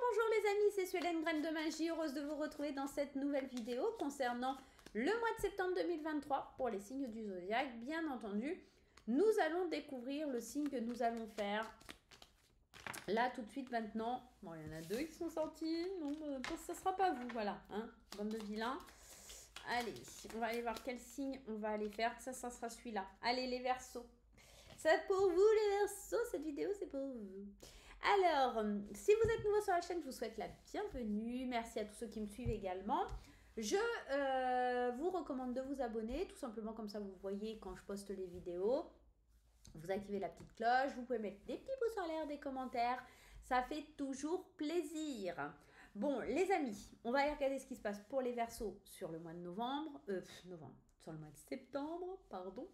Bonjour les amis, c'est Suélène Graine de Magie, heureuse de vous retrouver dans cette nouvelle vidéo concernant le mois de septembre 2023 pour les signes du zodiaque. Bien entendu, nous allons découvrir le signe que nous allons faire là tout de suite maintenant. Bon, il y en a deux qui sont sortis, non, ça sera pas vous, voilà, hein, bande de vilains. Allez, on va aller voir quel signe on va aller faire, ça sera celui-là. Allez les Verseaux, c'est pour vous les Verseaux, cette vidéo c'est pour vous. Alors, si vous êtes nouveau sur la chaîne, je vous souhaite la bienvenue. Merci à tous ceux qui me suivent également. Je vous recommande de vous abonner, tout simplement comme ça vous voyez quand je poste les vidéos. Vous activez la petite cloche, vous pouvez mettre des petits pouces en l'air, des commentaires. Ça fait toujours plaisir. Bon, les amis, on va aller regarder ce qui se passe pour les Verseaux sur le mois de novembre. Sur le mois de septembre, pardon.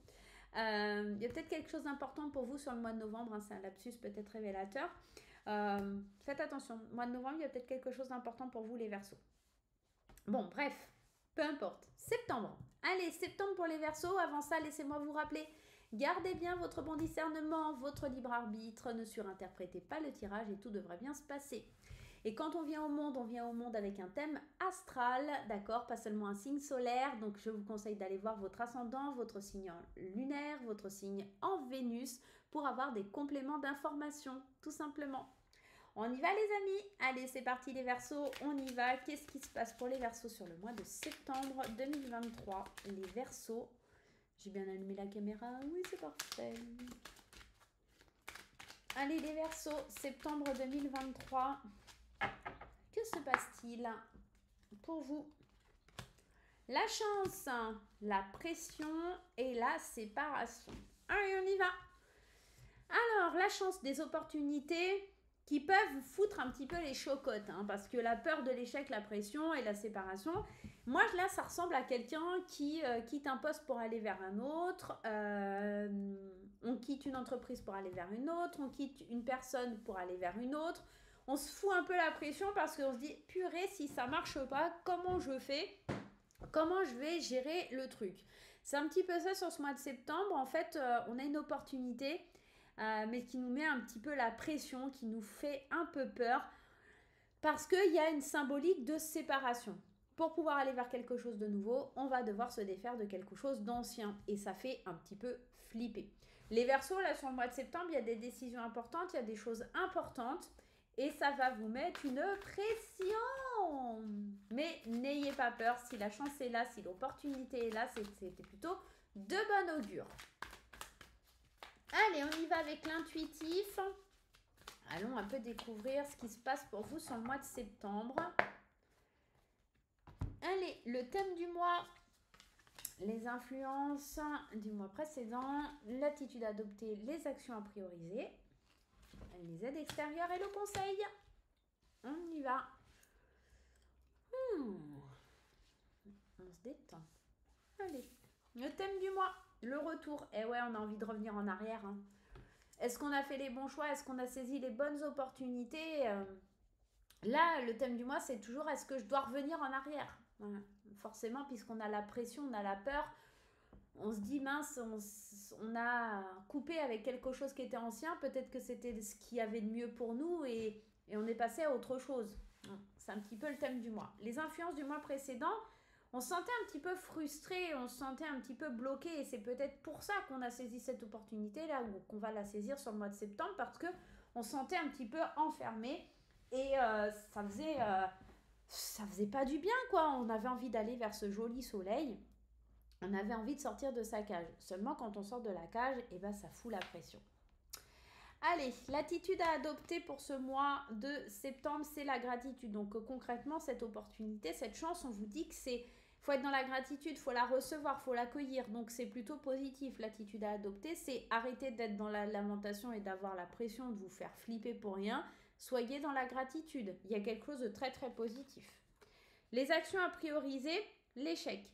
Il y a peut-être quelque chose d'important pour vous sur le mois de novembre, hein, c'est un lapsus peut-être révélateur. Faites attention, mois de novembre, il y a peut-être quelque chose d'important pour vous les Verseaux. Bon, bref, peu importe. Septembre. Allez, septembre pour les Verseaux. Avant ça, laissez-moi vous rappeler, gardez bien votre bon discernement, votre libre arbitre, ne surinterprétez pas le tirage et tout devrait bien se passer. Et quand on vient au monde avec un thème astral, d'accord, pas seulement un signe solaire. Donc, je vous conseille d'aller voir votre ascendant, votre signe lunaire, votre signe en Vénus pour avoir des compléments d'information, tout simplement. On y va les amis. Allez, c'est parti les Verseaux, on y va. Qu'est-ce qui se passe pour les Verseaux sur le mois de septembre 2023? Les Verseaux, j'ai bien allumé la caméra, oui c'est parfait. Allez les Verseaux, septembre 2023. Que se passe-t-il pour vous? La chance, la pression et la séparation. Allez, on y va. Alors, la chance, des opportunités qui peuvent vous foutre un petit peu les chocottes, hein, parce que la peur de l'échec, la pression et la séparation, moi là, ça ressemble à quelqu'un qui quitte un poste pour aller vers un autre, on quitte une entreprise pour aller vers une autre, on quitte une personne pour aller vers une autre. On se fout un peu la pression parce qu'on se dit, purée, si ça marche pas, comment je fais? Comment je vais gérer le truc? C'est un petit peu ça sur ce mois de septembre. En fait, on a une opportunité, mais qui nous met un petit peu la pression, qui nous fait un peu peur, parce qu'il y a une symbolique de séparation. Pour pouvoir aller vers quelque chose de nouveau, on va devoir se défaire de quelque chose d'ancien. Et ça fait un petit peu flipper. Les Verseaux, là, sur le mois de septembre, il y a des décisions importantes, il y a des choses importantes. Et ça va vous mettre une pression. Mais n'ayez pas peur, si la chance est là, si l'opportunité est là, c'était plutôt de bon augure. Allez, on y va avec l'intuitif. Allons un peu découvrir ce qui se passe pour vous sur le mois de septembre. Allez, le thème du mois, les influences du mois précédent, l'attitude adoptée, les actions à prioriser, les aides extérieures et le conseil. On y va. On se détend. Allez, le thème du mois, le retour. Eh ouais, on a envie de revenir en arrière. Hein. Est-ce qu'on a fait les bons choix? Est-ce qu'on a saisi les bonnes opportunités? Là, le thème du mois, c'est toujours est-ce que je dois revenir en arrière? Voilà. Forcément, puisqu'on a la pression, on a la peur, on se dit mince, on a coupé avec quelque chose qui était ancien, peut-être que c'était ce qu'il y avait de mieux pour nous et on est passé à autre chose. C'est un petit peu le thème du mois. Les influences du mois précédent, on se sentait un petit peu frustré, on se sentait un petit peu bloqué et c'est peut-être pour ça qu'on a saisi cette opportunité là ou qu'on va la saisir sur le mois de septembre parce que on se sentait un petit peu enfermé et ça faisait pas du bien quoi. On avait envie d'aller vers ce joli soleil. On avait envie de sortir de sa cage. Seulement quand on sort de la cage, eh ben, ça fout la pression. Allez, l'attitude à adopter pour ce mois de septembre, c'est la gratitude. Donc concrètement, cette opportunité, cette chance, on vous dit que c'est... Il faut être dans la gratitude, il faut la recevoir, il faut l'accueillir. Donc c'est plutôt positif. L'attitude à adopter, c'est arrêter d'être dans la lamentation et d'avoir la pression de vous faire flipper pour rien. Soyez dans la gratitude. Il y a quelque chose de très très positif. Les actions à prioriser, l'échec.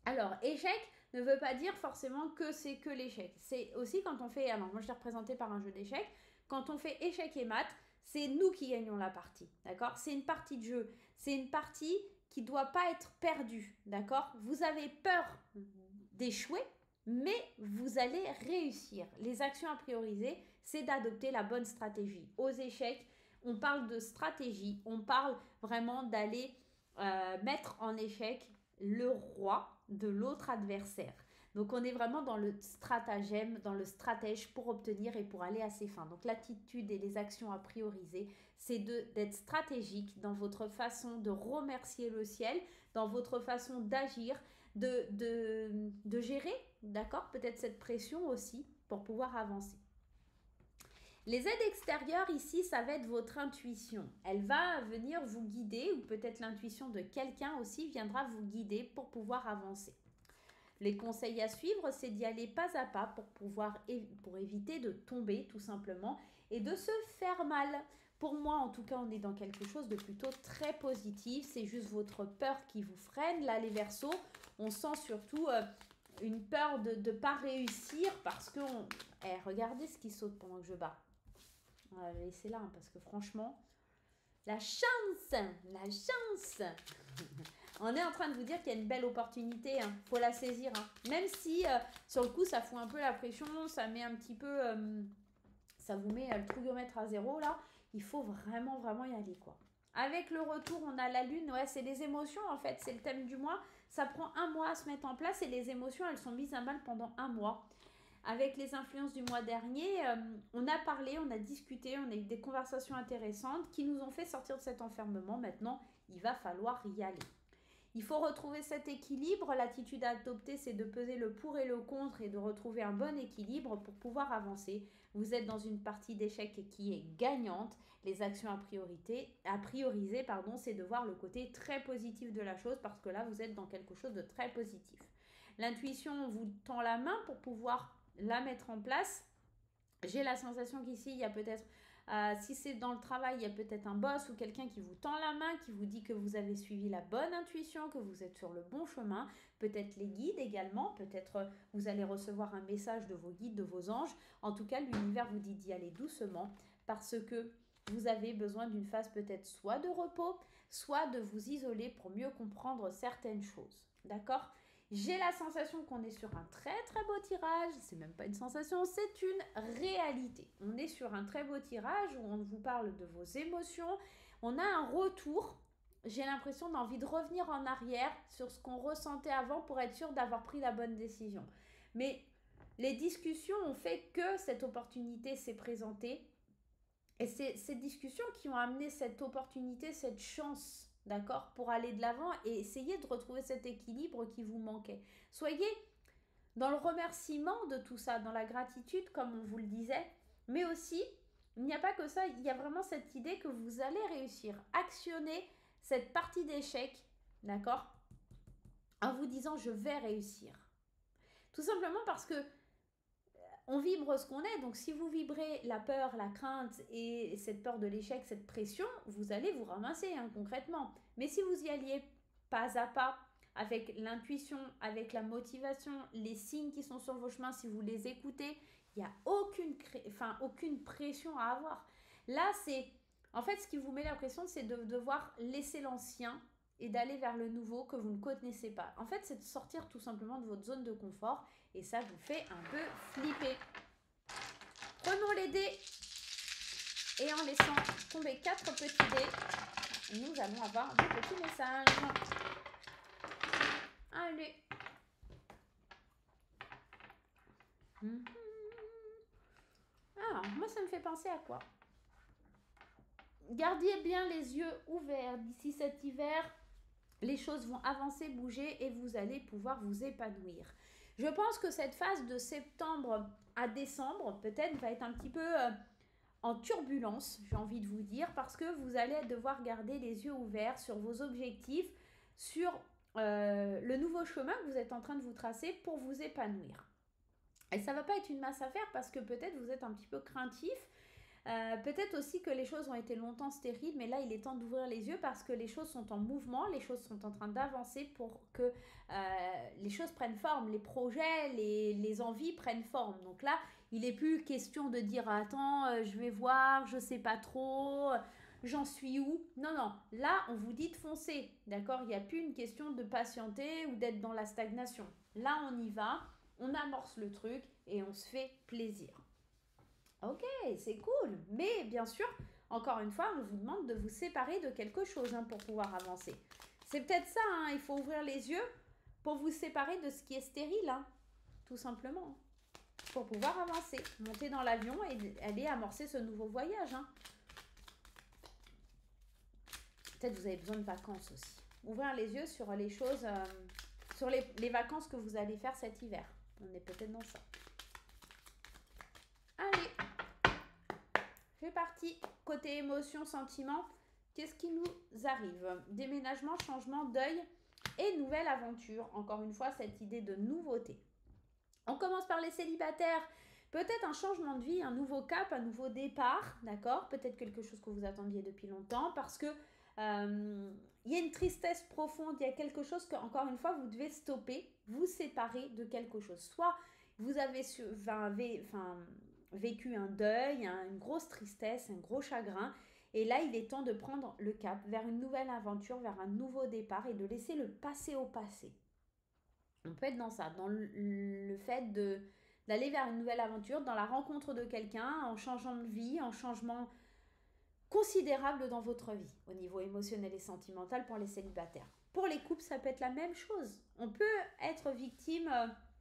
Alors, échec ne veut pas dire forcément que c'est que l'échec. C'est aussi quand on fait... Alors, moi, je l'ai représenté par un jeu d'échecs. Quand on fait échec et maths, c'est nous qui gagnons la partie, d'accord? C'est une partie de jeu. C'est une partie qui ne doit pas être perdue, d'accord? Vous avez peur d'échouer, mais vous allez réussir. Les actions à prioriser, c'est d'adopter la bonne stratégie. Aux échecs, on parle de stratégie, on parle vraiment d'aller mettre en échec le roi de l'autre adversaire. Donc on est vraiment dans le stratagème, dans le stratège pour obtenir et pour aller à ses fins. Donc l'attitude et les actions à prioriser, c'est d'être stratégique dans votre façon de remercier le ciel, dans votre façon d'agir, de gérer, d'accord, peut-être cette pression aussi pour pouvoir avancer. Les aides extérieures ici, ça va être votre intuition. Elle va venir vous guider ou peut-être l'intuition de quelqu'un aussi viendra vous guider pour pouvoir avancer. Les conseils à suivre, c'est d'y aller pas à pas pour éviter de tomber tout simplement et de se faire mal. Pour moi, en tout cas, on est dans quelque chose de plutôt très positif. C'est juste votre peur qui vous freine. Là, les Verseaux, on sent surtout une peur de ne pas réussir parce que... regardez ce qui saute pendant que je bats. On va laisser là, parce que franchement, la chance. On est en train de vous dire qu'il y a une belle opportunité, hein. Faut la saisir, hein. Même si sur le coup ça fout un peu la pression, ça met un petit peu, ça vous met le trouillomètre à zéro là. Il faut vraiment y aller quoi. Avec le retour, on a la lune, ouais, c'est les émotions en fait, c'est le thème du mois. Ça prend un mois à se mettre en place et les émotions elles sont mises à mal pendant un mois. Avec les influences du mois dernier, on a parlé, on a discuté, on a eu des conversations intéressantes qui nous ont fait sortir de cet enfermement. Maintenant, il va falloir y aller. Il faut retrouver cet équilibre. L'attitude à adopter, c'est de peser le pour et le contre et de retrouver un bon équilibre pour pouvoir avancer. Vous êtes dans une partie d'échec qui est gagnante. Les actions à prioriser, c'est de voir le côté très positif de la chose parce que là, vous êtes dans quelque chose de très positif. L'intuition vous tend la main pour pouvoir la mettre en place. J'ai la sensation qu'ici, il y a peut-être, si c'est dans le travail, il y a peut-être un boss ou quelqu'un qui vous tend la main, qui vous dit que vous avez suivi la bonne intuition, que vous êtes sur le bon chemin. Peut-être les guides également, peut-être vous allez recevoir un message de vos guides, de vos anges. En tout cas, l'univers vous dit d'y aller doucement parce que vous avez besoin d'une phase peut-être soit de repos, soit de vous isoler pour mieux comprendre certaines choses. D'accord ? J'ai la sensation qu'on est sur un très beau tirage. C'est même pas une sensation, c'est une réalité. On est sur un très beau tirage où on vous parle de vos émotions. On a un retour. J'ai l'impression d'envie de revenir en arrière sur ce qu'on ressentait avant pour être sûr d'avoir pris la bonne décision. Mais les discussions ont fait que cette opportunité s'est présentée. Et c'est ces discussions qui ont amené cette opportunité, cette chance, d'accord, pour aller de l'avant et essayer de retrouver cet équilibre qui vous manquait. Soyez dans le remerciement de tout ça, dans la gratitude, comme on vous le disait, mais aussi, il n'y a pas que ça, il y a vraiment cette idée que vous allez réussir. Actionnez cette partie d'échec, d'accord, en vous disant je vais réussir. Tout simplement parce que on vibre ce qu'on est, donc si vous vibrez la peur, la crainte et cette peur de l'échec, cette pression, vous allez vous ramasser hein, concrètement. Mais si vous y alliez pas à pas, avec l'intuition, avec la motivation, les signes qui sont sur vos chemins, si vous les écoutez, il n'y a aucune pression à avoir. Là, c'est... En fait, ce qui vous met la pression, c'est de devoir laisser l'ancien et d'aller vers le nouveau que vous ne connaissez pas. En fait, c'est de sortir tout simplement de votre zone de confort et ça vous fait un peu flipper. Prenons les dés et en laissant tomber 4 petits dés, nous allons avoir des petits messages. Allez. Alors, moi ça me fait penser à quoi? Gardez bien les yeux ouverts d'ici cet hiver. Les choses vont avancer, bouger et vous allez pouvoir vous épanouir. Je pense que cette phase de septembre à décembre, peut-être, va être un petit peu en turbulence, j'ai envie de vous dire, parce que vous allez devoir garder les yeux ouverts sur vos objectifs, sur le nouveau chemin que vous êtes en train de vous tracer pour vous épanouir. Et ça ne va pas être une masse à faire parce que peut-être vous êtes un petit peu craintif. Peut-être aussi que les choses ont été longtemps stériles, mais là il est temps d'ouvrir les yeux parce que les choses sont en mouvement, les choses sont en train d'avancer pour que les choses prennent forme, les projets, les envies prennent forme. Donc là, il n'est plus question de dire attends, je vais voir, je ne sais pas trop, j'en suis où. Non, là on vous dit de foncer, d'accord? Il n'y a plus une question de patienter ou d'être dans la stagnation. Là on y va, on amorce le truc et on se fait plaisir. Ok, c'est cool. Mais bien sûr, encore une fois, on vous demande de vous séparer de quelque chose pour pouvoir avancer. C'est peut-être ça, il faut ouvrir les yeux pour vous séparer de ce qui est stérile, tout simplement. Pour pouvoir avancer, monter dans l'avion et aller amorcer ce nouveau voyage. Peut-être vous avez besoin de vacances aussi. Ouvrir les yeux sur les choses, sur les vacances que vous allez faire cet hiver. On est peut-être dans ça. Allez, c'est parti. Côté émotion, sentiment, qu'est-ce qui nous arrive? Déménagement, changement, deuil et nouvelle aventure. Encore une fois, cette idée de nouveauté. On commence par les célibataires. Peut-être un changement de vie, un nouveau cap, un nouveau départ, d'accord? Peut-être quelque chose que vous attendiez depuis longtemps parce que il y a une tristesse profonde, il y a quelque chose que, encore une fois, vous devez stopper, vous séparer de quelque chose. Soit vous avez vécu un deuil, une grosse tristesse, un gros chagrin, et là, il est temps de prendre le cap vers une nouvelle aventure, vers un nouveau départ et de laisser le passé au passé. On peut être dans ça, dans le fait d'aller vers une nouvelle aventure, dans la rencontre de quelqu'un, en changeant de vie, en changement considérable dans votre vie, au niveau émotionnel et sentimental pour les célibataires. Pour les couples, ça peut être la même chose. On peut être victime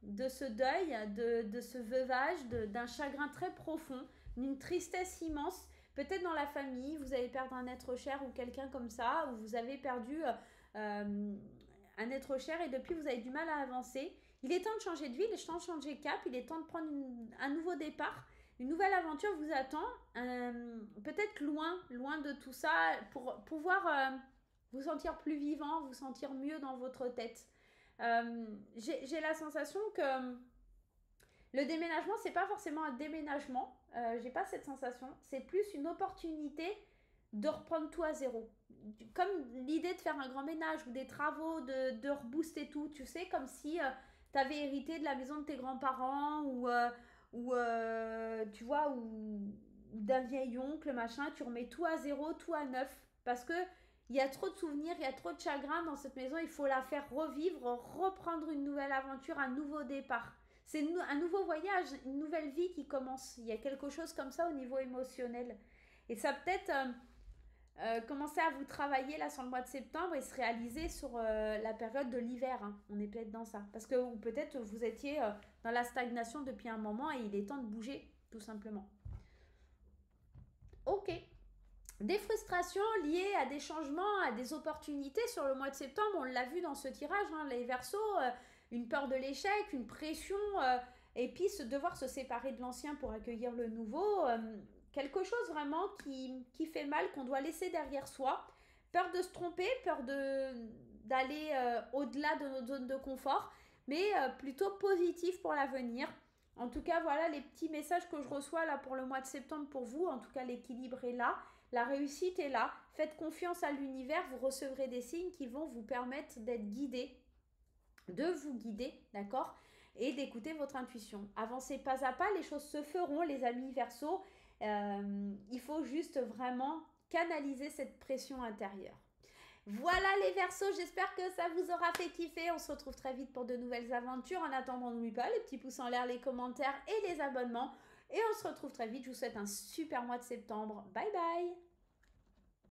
de ce deuil, de ce veuvage, d'un chagrin très profond, d'une tristesse immense. Peut-être dans la famille, vous allez perdre un être cher ou quelqu'un comme ça, ou vous avez perdu un être cher et depuis vous avez du mal à avancer. Il est temps de changer de vie, il est temps de changer de cap, il est temps de prendre un nouveau départ. Une nouvelle aventure vous attend, peut-être loin de tout ça, pour pouvoir vous sentir plus vivant, vous sentir mieux dans votre tête. J'ai la sensation que le déménagement, c'est pas forcément un déménagement, j'ai pas cette sensation, c'est plus une opportunité de reprendre tout à zéro. Comme l'idée de faire un grand ménage ou des travaux, de rebooster tout, tu sais, comme si tu avais hérité de la maison de tes grands-parents ou tu vois, ou d'un vieil oncle, machin, tu remets tout à zéro, tout à neuf, parce que il y a trop de souvenirs, il y a trop de chagrin dans cette maison, il faut la faire revivre, reprendre une nouvelle aventure, un nouveau départ. C'est un nouveau voyage, une nouvelle vie qui commence. Il y a quelque chose comme ça au niveau émotionnel. Et ça peut-être commencer à vous travailler là sur le mois de septembre et se réaliser sur la période de l'hiver. On est peut-être dans ça. Parce que ou peut-être vous étiez dans la stagnation depuis un moment et il est temps de bouger, tout simplement. Ok. Des frustrations liées à des changements, à des opportunités sur le mois de septembre. On l'a vu dans ce tirage, les Verseaux, une peur de l'échec, une pression, et puis devoir se séparer de l'ancien pour accueillir le nouveau. Quelque chose vraiment qui fait mal, qu'on doit laisser derrière soi. Peur de se tromper, peur d'aller au-delà de notre zone de confort, mais plutôt positif pour l'avenir. En tout cas, voilà les petits messages que je reçois là pour le mois de septembre pour vous. En tout cas, l'équilibre est là, la réussite est là. Faites confiance à l'univers, vous recevrez des signes qui vont vous permettre d'être guidés, de vous guider, d'accord, et d'écouter votre intuition. Avancez pas à pas, les choses se feront, les amis Verseaux. Il faut juste vraiment canaliser cette pression intérieure. Voilà les Verseaux, j'espère que ça vous aura fait kiffer. On se retrouve très vite pour de nouvelles aventures. En attendant, n'oubliez pas les petits pouces en l'air, les commentaires et les abonnements. Et on se retrouve très vite. Je vous souhaite un super mois de septembre. Bye bye.